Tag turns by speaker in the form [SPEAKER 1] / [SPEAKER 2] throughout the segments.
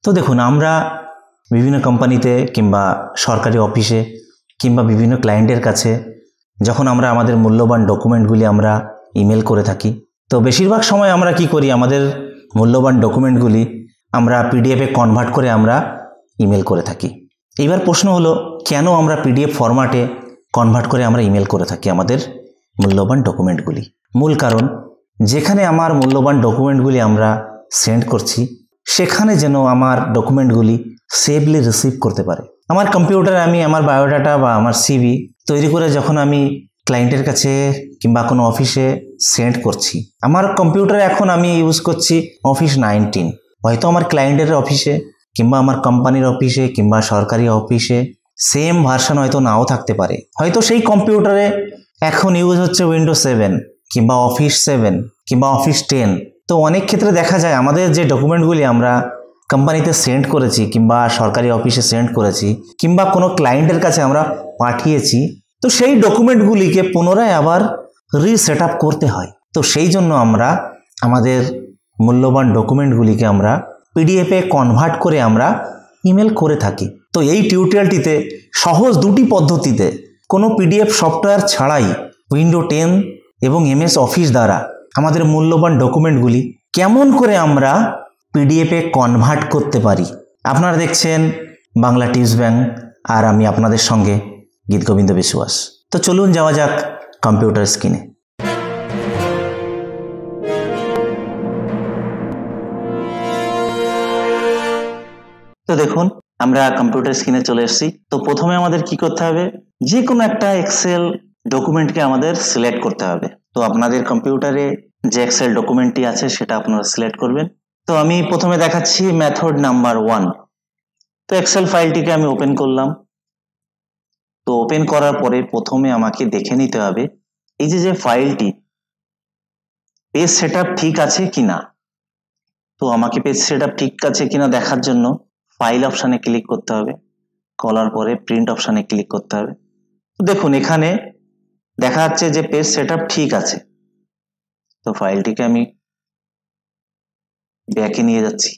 [SPEAKER 1] তো দেখুন, আমরা বিভিন্ন কোম্পানিতে কিংবা সরকারি অফিসে কিংবা বিভিন্ন ক্লায়েন্টের কাছে যখন আমরা আমাদের মূল্যবান ডকুমেন্টগুলি আমরা ইমেল করে থাকি, তো বেশিরভাগ সময় আমরা কি করি, আমাদের মূল্যবান ডকুমেন্টগুলি আমরা পিডিএফে কনভার্ট করে আমরা ইমেল করে থাকি। এইবার প্রশ্ন হলো, কেন আমরা পিডিএফ ফরম্যাটে কনভার্ট করে আমরা ইমেল করে থাকি আমাদের মূল্যবান ডকুমেন্টগুলি? মূল কারণ, যেখানে আমার মূল্যবান ডকুমেন্টগুলি আমরা সেন্ড করছি সেখানে যেন আমার ডকুমেন্টগুলি সেফলি রিসিভ করতে পারে। আমার কম্পিউটারে আমি আমার বায়োডাটা বা আমার সিভি তৈরি করে যখন আমি ক্লায়েন্টের কাছে কিংবা কোনো অফিসে সেন্ড করছি, আমার কম্পিউটারে এখন আমি ইউজ করছি অফিস 19। হয়তো আমার ক্লায়েন্টের অফিসে কিংবা আমার কোম্পানির অফিসে কিংবা সরকারি অফিসে সেম ভার্সন হয়তো নাও থাকতে পারে। হয়তো সেই কম্পিউটারে এখন ইউজ হচ্ছে উইন্ডোজ 7 কিংবা অফিস 7 কিংবা অফিস 10। তো অনেক ক্ষেত্রে দেখা যায় আমাদের যে ডকুমেন্টগুলি আমরা কোম্পানিতে সেন্ড করেছি কিংবা সরকারি অফিসে সেন্ড করেছি কিংবা কোনো ক্লায়েন্টের কাছে আমরা পাঠিয়েছি, তো সেই ডকুমেন্টগুলিকে পুনরায় আবার রিসেট আপ করতে হয়। তো সেই জন্য আমরা আমাদের মূল্যবান ডকুমেন্টগুলিকে আমরা পিডিএফে কনভার্ট করে আমরা ইমেল করে থাকি। তো এই টিউটোরিয়ালটিতে সহজ দুটি পদ্ধতিতে কোনো পিডিএফ সফটওয়্যার ছাড়াই উইন্ডো 10 এবং এমএস অফিস দ্বারা আমাদের মূল্যবান ডকুমেন্টগুলি কেমন করে আমরা পিডিএফে কনভার্ট করতে পারি। আপনারা দেখছেন বাংলা টিপস ব্যাংক, আর আমি আপনাদের সঙ্গে গীতগোবিন্দ বিশ্বাস। তো চলুন যাওয়া যাক কম্পিউটার স্ক্রিনে। তো দেখুন, আমরা কম্পিউটার স্ক্রিনে চলে এসেছি। তো প্রথমে আমাদের কি করতে হবে, যে কোনো একটা এক্সেল ডকুমেন্টকে আমাদের সিলেক্ট করতে হবে। তো আপনাদের কম্পিউটারে যে এক্সেল ডকুমেন্টটি আছে সেটা আপনারা সিলেক্ট করবেন। তো আমি প্রথমে দেখাচ্ছি মেথড নাম্বার 1। তো এক্সেল ফাইলটিকে আমি ওপেন করলাম। তো ওপেন করার পরে প্রথমে আমাকে দেখে নিতে হবে এই যে ফাইলটি পেজ সেটআপ ঠিক আছে কিনা। তো আমাকে পেজ সেটআপ ঠিক আছে কিনা দেখার জন্য ফাইল অপশানে ক্লিক করতে হবে, করার পরে প্রিন্ট অপশানে ক্লিক করতে হবে। তো দেখুন, এখানে দেখা যাচ্ছে যে পেজ সেটআপ ঠিক আছে। তো ফাইলটিকে আমি ব্যাকে নিয়ে যাচ্ছি।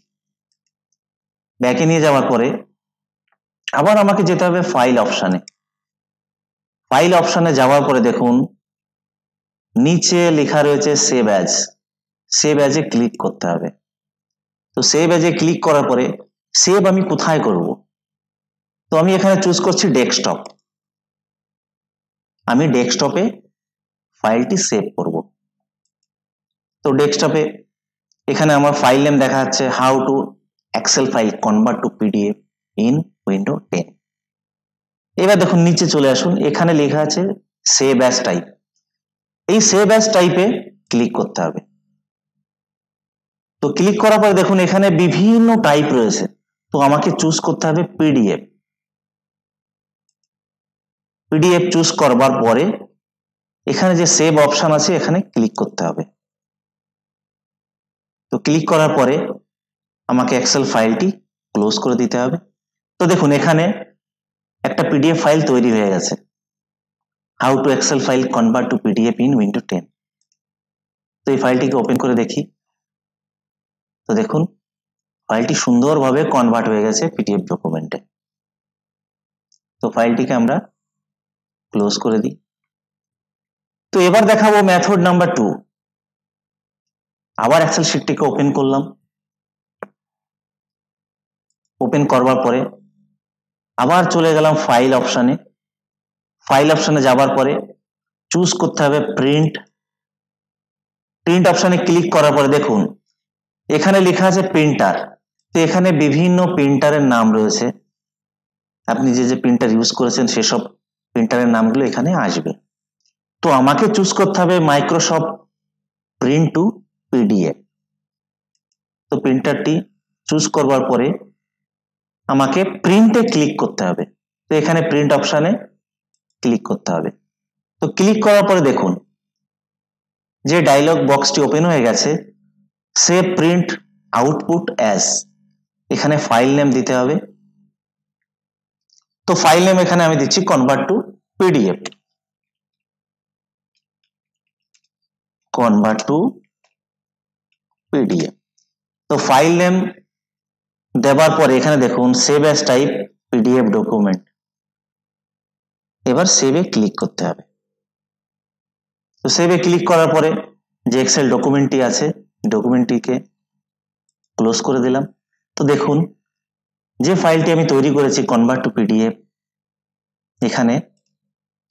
[SPEAKER 1] ব্যাকে নিয়ে যাওয়ার পরে আবার আমাকে যেতে হবে ফাইল অপশানে। ফাইল অপশানে যাওয়ার পরে দেখুন নিচে লেখা রয়েছে সেভ অ্যাজ। সেভ অ্যাজে ক্লিক করতে হবে। তো সেভ অ্যাজে ক্লিক করার পরে সেভ আমি কোথায় করব, তো আমি এখানে চুজ করছি ডেস্কটপ। আমি ডেস্কটপে ফাইলটি সেভ করব। তো ডেস্কটপে এখানে আমার ফাইল নেম দেখা যাচ্ছে how to excel file convert to PDF in window 10। এবার দেখুন নিচে চলে আসুন, এখানে লেখা আছে সেভ অ্যাজ টাইপ। এই সেভ অ্যাজ টাইপে ক্লিক করতে হবে। তো ক্লিক করার পরে দেখুন এখানে বিভিন্ন টাইপ রয়েছে। তো আমাকে চুজ করতে হবে পিডিএফ। পিডিএফ চুজ করবার পরে এখানে যে সেভ অপশন আছে এখানে ক্লিক করতে হবে। তো ক্লিক করার পরে আমাকে এক্সেল ফাইলটি ক্লোজ করে দিতে হবে। তো দেখুন এখানে একটা পিডিএফ ফাইল তৈরি হয়ে গেছে, how to excel file convert to PDF in window 10। তো এই ফাইলটিকে ওপেন করে দেখি। তো দেখুন ফাইলটি সুন্দরভাবে কনভার্ট হয়ে গেছে পিডিএফ ডকুমেন্টে। তো ফাইলটিকে আমরা ক্লোজ করে দিই। তো এবার দেখাবো মেথড নাম্বার 2। আবার এক্সেল শিটটিকে ওপেন করলাম। ওপেন করবার পরে আবার চলে গেলাম ফাইল অপশানে। ফাইল অপশানে যাবার পরে চুজ করতে হবে প্রিন্ট। প্রিন্ট অপশানে ক্লিক করার পরে দেখুন এখানে লেখা আছে প্রিন্টার। তো এখানে বিভিন্ন প্রিন্টারের নাম রয়েছে, আপনি যে প্রিন্টার ইউজ করেছেন সেসব প্রিন্টারের নামগুলো এখানে আসবে। তো আমাকে চুজ করতে হবে মাইক্রোসফট প্রিন্ট টু পিডিএফ। তো প্রিন্টারটি চুজ করবার পরে আমাকে প্রিন্টে ক্লিক করতে হবে। তো এখানে প্রিন্ট অপশানে ক্লিক করতে হবে। তো ক্লিক করার পরে দেখুন যে ডায়লগ বক্সটি ওপেন হয়ে গেছে, সেভ প্রিন্ট আউটপুট অ্যাজ, এখানে ফাইল নেম দিতে হবে। তো ফাইল নেম এখানে আমি দিচ্ছি convert to PDF. Convert to PDF. তো ফাইল নেম দেওয়ার পরে এখানে দেখুন save as type PDF document. এবার সেভে ক্লিক করতে হবে। তো সেভে ক্লিক করার পরে যে এক্সেল ডকুমেন্টটি আছে ডকুমেন্টটিকে ক্লোজ করে দিলাম। তো দেখুন যে ফাইলটি আমি তৈরি করেছি কনভার্ট টু পিডিএফ, এখানে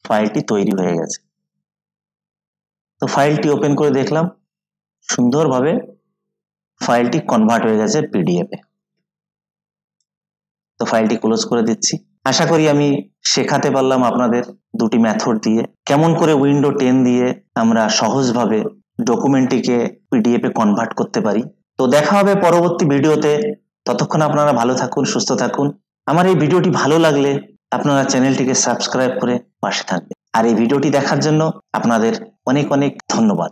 [SPEAKER 1] ফাইলটি তৈরি হয়ে গেছে। তো ফাইলটি ওপেন করে দেখলাম সুন্দরভাবে ফাইলটি কনভার্ট হয়ে গেছে পিডিএফে। তো ফাইলটি ক্লোজ করে দিচ্ছি। আশা করি আমি শেখাতে পারলাম আপনাদের দুটি মেথড দিয়ে কেমন করে উইন্ডো 10 দিয়ে আমরা সহজভাবে ডকুমেন্টটিকে পিডিএফে কনভার্ট করতে পারি। তো দেখা হবে পরবর্তী ভিডিওতে। ততক্ষণ আপনারা ভালো থাকুন, সুস্থ থাকুন। আমার এই ভিডিওটি ভালো লাগলে আপনারা চ্যানেলটিকে সাবস্ক্রাইব করে পাশে থাকবেন। আর এই ভিডিওটি দেখার জন্য আপনাদের অনেক অনেক ধন্যবাদ।